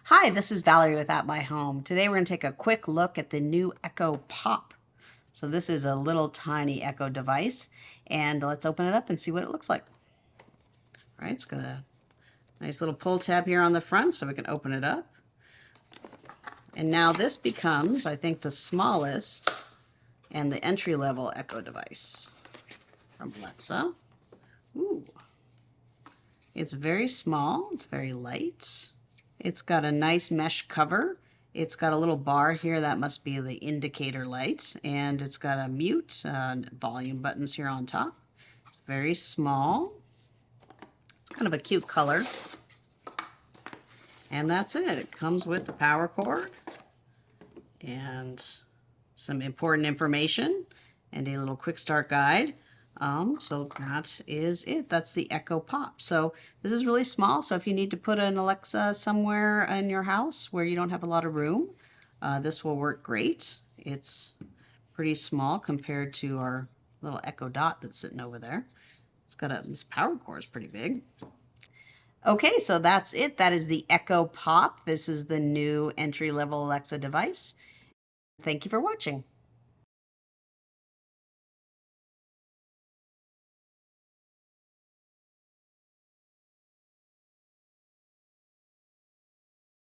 Hi, this is Valerie with At My Home. Today we're going to take a quick look at the new Echo Pop. So this is a little tiny Echo device, and let's open it up and see what it looks like. All right, it's got a nice little pull tab here on the front so we can open it up. And now this becomes, I think, the smallest and the entry-level Echo device from Alexa. Ooh. It's very small, it's very light. It's got a nice mesh cover. It's got a little bar here, that must be the indicator light, and it's got a mute volume buttons here on top. It's very small. It's kind of a cute color. And that's it. It comes with the power cord and some important information and a little quick start guide. So that is it. That's the Echo Pop. So this is really small. So if you need to put an Alexa somewhere in your house where you don't have a lot of room, this will work great. It's pretty small compared to our little Echo Dot that's sitting over there. It's got this power cord is pretty big. Okay, so that's it. That is the Echo Pop. This is the new entry-level Alexa device. Thank you for watching.